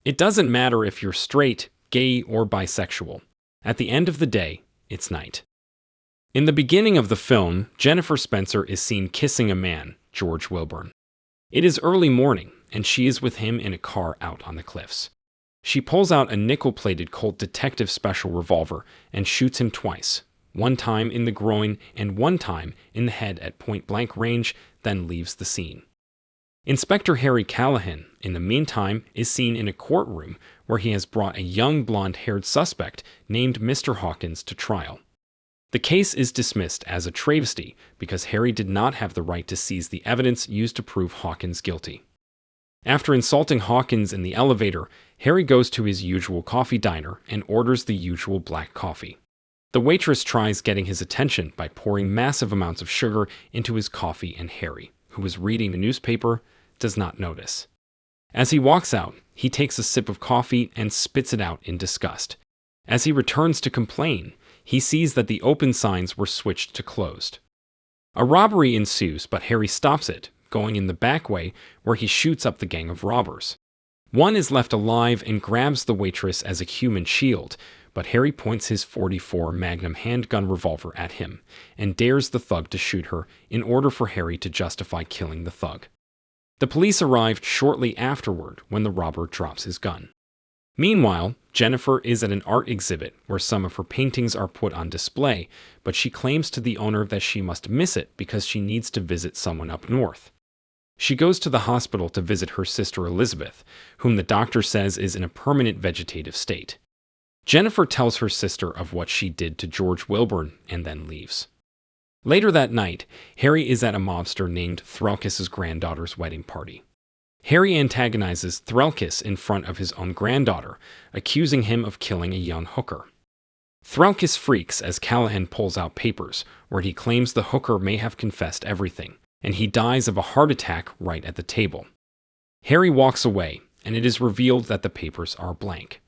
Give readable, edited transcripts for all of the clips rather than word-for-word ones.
It doesn't matter if you're straight, gay, or bisexual. At the end of the day, it's night. In the beginning of the film, Jennifer Spencer is seen kissing a man, George Wilburn. It is early morning, and she is with him in a car out on the cliffs. She pulls out a nickel-plated Colt Detective Special revolver and shoots him twice, one time in the groin and one time in the head at point-blank range, then leaves the scene. Inspector Harry Callahan, in the meantime, is seen in a courtroom where he has brought a young blonde-haired suspect named Mr. Hawkins to trial. The case is dismissed as a travesty because Harry did not have the right to seize the evidence used to prove Hawkins guilty. After insulting Hawkins in the elevator, Harry goes to his usual coffee diner and orders the usual black coffee. The waitress tries getting his attention by pouring massive amounts of sugar into his coffee, and Harry, who is reading a newspaper, does not notice. As he walks out, he takes a sip of coffee and spits it out in disgust. As he returns to complain, he sees that the open signs were switched to closed. A robbery ensues, but Harry stops it, going in the back way where he shoots up the gang of robbers. One is left alive and grabs the waitress as a human shield, but Harry points his .44 Magnum handgun revolver at him and dares the thug to shoot her in order for Harry to justify killing the thug. The police arrived shortly afterward when the robber drops his gun. Meanwhile, Jennifer is at an art exhibit where some of her paintings are put on display, but she claims to the owner that she must miss it because she needs to visit someone up north. She goes to the hospital to visit her sister Elizabeth, whom the doctor says is in a permanent vegetative state. Jennifer tells her sister of what she did to George Wilburn and then leaves. Later that night, Harry is at a mobster named Threlkis's granddaughter's wedding party. Harry antagonizes Threlkis in front of his own granddaughter, accusing him of killing a young hooker. Threlkis freaks as Callahan pulls out papers, where he claims the hooker may have confessed everything, and he dies of a heart attack right at the table. Harry walks away, and it is revealed that the papers are blank.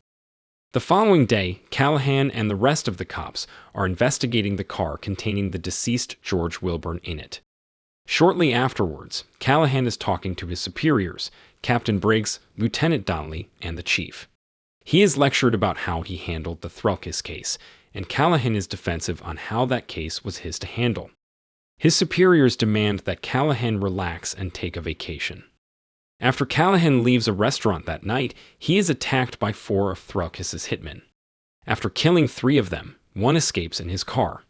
The following day, Callahan and the rest of the cops are investigating the car containing the deceased George Wilburn in it. Shortly afterwards, Callahan is talking to his superiors, Captain Briggs, Lieutenant Donnelly, and the chief. He is lectured about how he handled the Threlkis case, and Callahan is defensive on how that case was his to handle. His superiors demand that Callahan relax and take a vacation. After Callahan leaves a restaurant that night, he is attacked by 4 of Threlkis's hitmen. After killing 3 of them, one escapes in his car.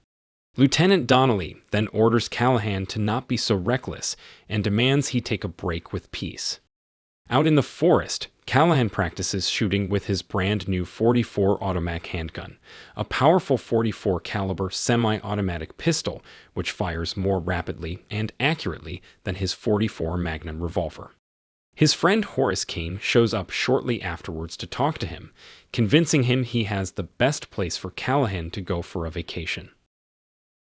Lieutenant Donnelly then orders Callahan to not be so reckless and demands he take a break with peace. Out in the forest, Callahan practices shooting with his brand new .44 automatic handgun, a powerful .44 caliber semi-automatic pistol which fires more rapidly and accurately than his .44 Magnum revolver. His friend Horace shows up shortly afterwards to talk to him, convincing him he has the best place for Callahan to go for a vacation.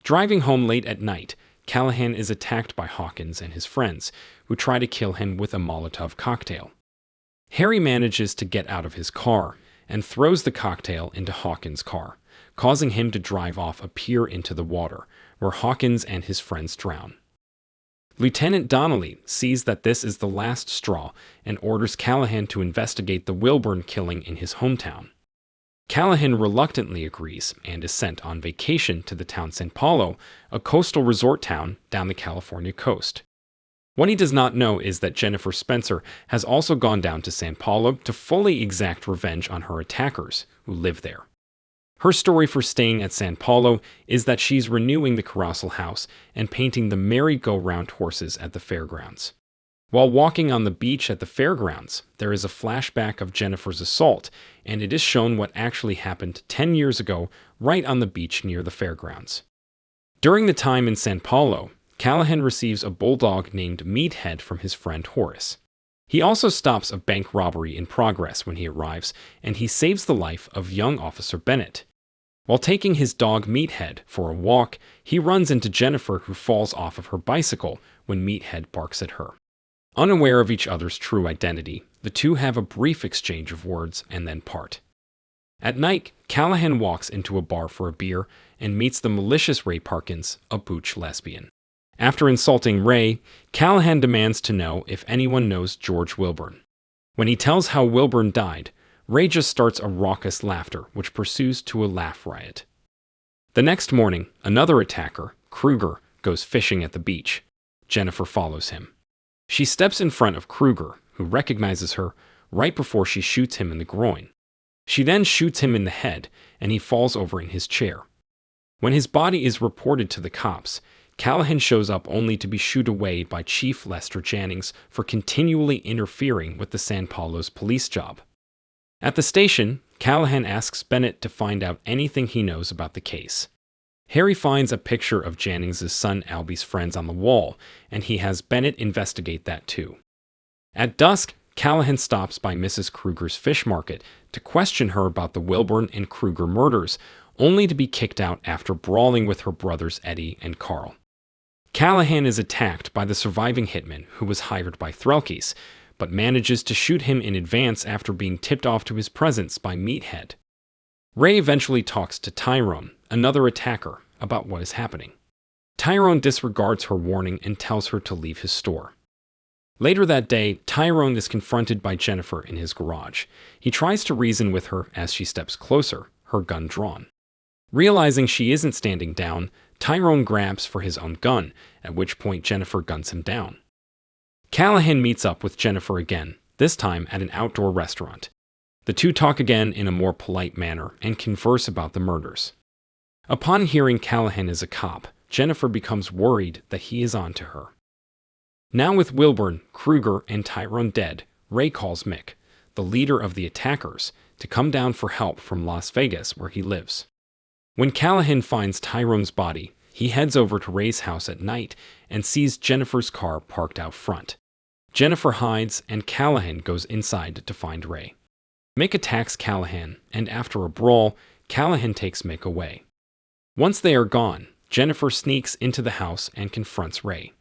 Driving home late at night, Callahan is attacked by Hawkins and his friends, who try to kill him with a Molotov cocktail. Harry manages to get out of his car and throws the cocktail into Hawkins' car, causing him to drive off a pier into the water, where Hawkins and his friends drown. Lieutenant Donnelly sees that this is the last straw and orders Callahan to investigate the Wilburn killing in his hometown. Callahan reluctantly agrees and is sent on vacation to the town San Paulo, a coastal resort town down the California coast. What he does not know is that Jennifer Spencer has also gone down to San Paulo to fully exact revenge on her attackers, who live there. Her story for staying at San Paulo is that she's renewing the carousel house and painting the merry-go-round horses at the fairgrounds. While walking on the beach at the fairgrounds, there is a flashback of Jennifer's assault, and it is shown what actually happened 10 years ago right on the beach near the fairgrounds. During the time in San Paulo, Callahan receives a bulldog named Meathead from his friend Horace. He also stops a bank robbery in progress when he arrives, and he saves the life of young Officer Bennett. While taking his dog Meathead for a walk, he runs into Jennifer, who falls off of her bicycle when Meathead barks at her. Unaware of each other's true identity, the two have a brief exchange of words and then part. At night, Callahan walks into a bar for a beer and meets the malicious Ray Parkins, a butch lesbian. After insulting Ray, Callahan demands to know if anyone knows George Wilburn. When he tells how Wilburn died, Ray just starts a raucous laughter, which pursues to a laugh riot. The next morning, another attacker, Kruger, goes fishing at the beach. Jennifer follows him. She steps in front of Kruger, who recognizes her, right before she shoots him in the groin. She then shoots him in the head, and he falls over in his chair. When his body is reported to the cops, Callahan shows up only to be shooed away by Chief Lester Jannings for continually interfering with the San Paulo's police job. At the station, Callahan asks Bennett to find out anything he knows about the case. Harry finds a picture of Jannings' son Albie's friends on the wall, and he has Bennett investigate that too. At dusk, Callahan stops by Mrs. Kruger's fish market to question her about the Wilburn and Kruger murders, only to be kicked out after brawling with her brothers Eddie and Carl. Callahan is attacked by the surviving hitman who was hired by Threlkes, but manages to shoot him in advance after being tipped off to his presence by Meathead. Ray eventually talks to Tyrone, another attacker, about what is happening. Tyrone disregards her warning and tells her to leave his store. Later that day, Tyrone is confronted by Jennifer in his garage. He tries to reason with her as she steps closer, her gun drawn. Realizing she isn't standing down, Tyrone grabs for his own gun, at which point Jennifer guns him down. Callahan meets up with Jennifer again, this time at an outdoor restaurant. The two talk again in a more polite manner and converse about the murders. Upon hearing Callahan is a cop, Jennifer becomes worried that he is on to her. Now with Wilburn, Kruger, and Tyrone dead, Ray calls Mick, the leader of the attackers, to come down for help from Las Vegas where he lives. When Callahan finds Tyrone's body, he heads over to Ray's house at night and sees Jennifer's car parked out front. Jennifer hides and Callahan goes inside to find Ray. Mick attacks Callahan, and after a brawl, Callahan takes Mick away. Once they are gone, Jennifer sneaks into the house and confronts Ray.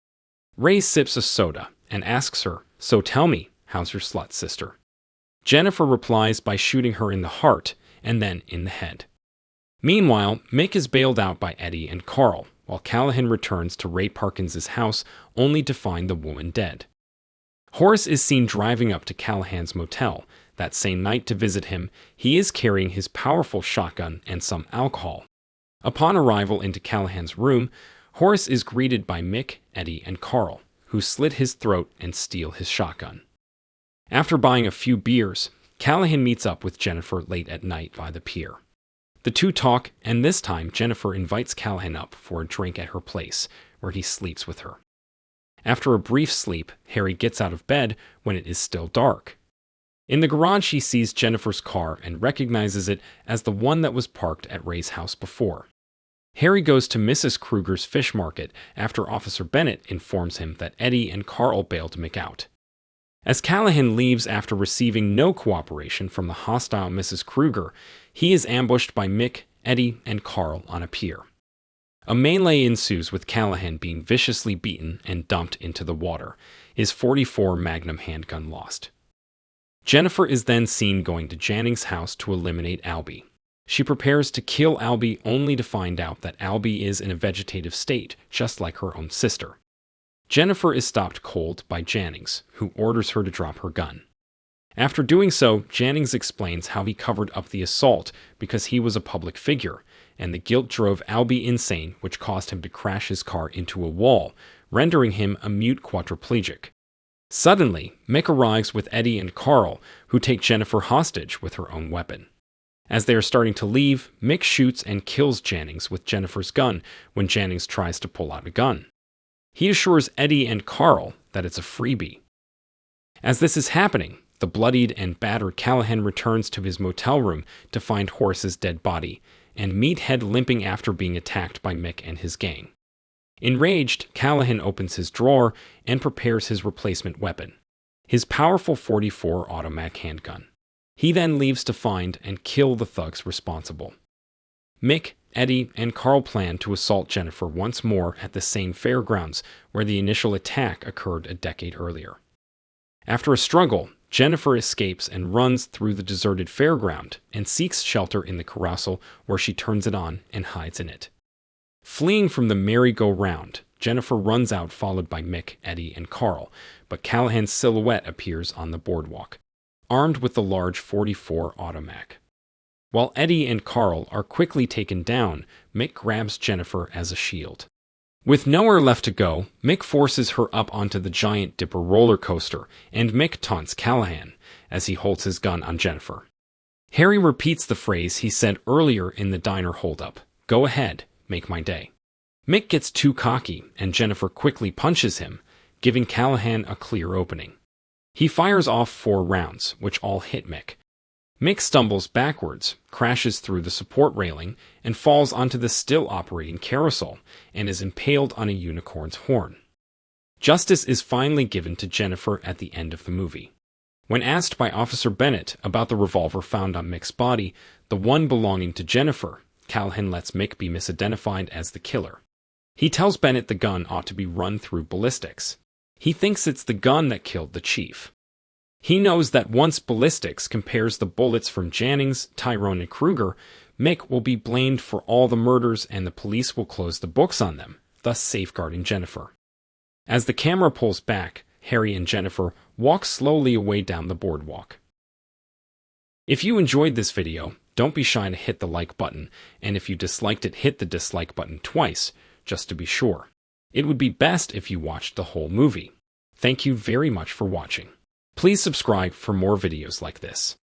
Ray sips a soda and asks her, "So tell me, how's your slut sister?" Jennifer replies by shooting her in the heart and then in the head. Meanwhile, Mick is bailed out by Eddie and Carl, while Callahan returns to Ray Parkins' house only to find the woman dead. Horace is seen driving up to Callahan's motel that same night to visit him. He is carrying his powerful shotgun and some alcohol. Upon arrival into Callahan's room, Horace is greeted by Mick, Eddie, and Carl, who slit his throat and steal his shotgun. After buying a few beers, Callahan meets up with Jennifer late at night by the pier. The two talk, and this time Jennifer invites Callahan up for a drink at her place, where he sleeps with her. After a brief sleep, Harry gets out of bed when it is still dark. In the garage, he sees Jennifer's car and recognizes it as the one that was parked at Ray's house before. Harry goes to Mrs. Kruger's fish market after Officer Bennett informs him that Eddie and Carl bailed Mick out. As Callahan leaves after receiving no cooperation from the hostile Mrs. Kruger, he is ambushed by Mick, Eddie, and Carl on a pier. A melee ensues with Callahan being viciously beaten and dumped into the water, his .44 Magnum handgun lost. Jennifer is then seen going to Jannings' house to eliminate Albie. She prepares to kill Albie only to find out that Albie is in a vegetative state, just like her own sister. Jennifer is stopped cold by Jannings, who orders her to drop her gun. After doing so, Jannings explains how he covered up the assault because he was a public figure, and the guilt drove Albie insane, which caused him to crash his car into a wall, rendering him a mute quadriplegic. Suddenly, Mick arrives with Eddie and Carl, who take Jennifer hostage with her own weapon. As they are starting to leave, Mick shoots and kills Jannings with Jennifer's gun when Jannings tries to pull out a gun. He assures Eddie and Carl that it's a freebie. As this is happening, the bloodied and battered Callahan returns to his motel room to find Horace's dead body, and Meathead limping after being attacked by Mick and his gang. Enraged, Callahan opens his drawer and prepares his replacement weapon, his powerful .44 automatic handgun. He then leaves to find and kill the thugs responsible. Mick, Eddie, and Carl plan to assault Jennifer once more at the same fairgrounds where the initial attack occurred a decade earlier. After a struggle, Jennifer escapes and runs through the deserted fairground and seeks shelter in the carousel where she turns it on and hides in it. Fleeing from the merry-go-round, Jennifer runs out followed by Mick, Eddie, and Carl, but Callahan's silhouette appears on the boardwalk. armed with the large .44 automatic. While Eddie and Carl are quickly taken down, Mick grabs Jennifer as a shield. With nowhere left to go, Mick forces her up onto the giant Dipper roller coaster, and Mick taunts Callahan as he holds his gun on Jennifer. Harry repeats the phrase he said earlier in the diner holdup, "Go ahead, make my day." Mick gets too cocky, and Jennifer quickly punches him, giving Callahan a clear opening. He fires off 4 rounds, which all hit Mick. Mick stumbles backwards, crashes through the support railing, and falls onto the still-operating carousel, and is impaled on a unicorn's horn. Justice is finally given to Jennifer at the end of the movie. When asked by Officer Bennett about the revolver found on Mick's body, the one belonging to Jennifer, Callahan lets Mick be misidentified as the killer. He tells Bennett the gun ought to be run through ballistics. He thinks it's the gun that killed the chief. He knows that once ballistics compares the bullets from Jannings, Tyrone, and Kruger, Mick will be blamed for all the murders and the police will close the books on them, thus safeguarding Jennifer. As the camera pulls back, Harry and Jennifer walk slowly away down the boardwalk. If you enjoyed this video, don't be shy to hit the like button, and if you disliked it, hit the dislike button twice, just to be sure. It would be best if you watched the whole movie. Thank you very much for watching. Please subscribe for more videos like this.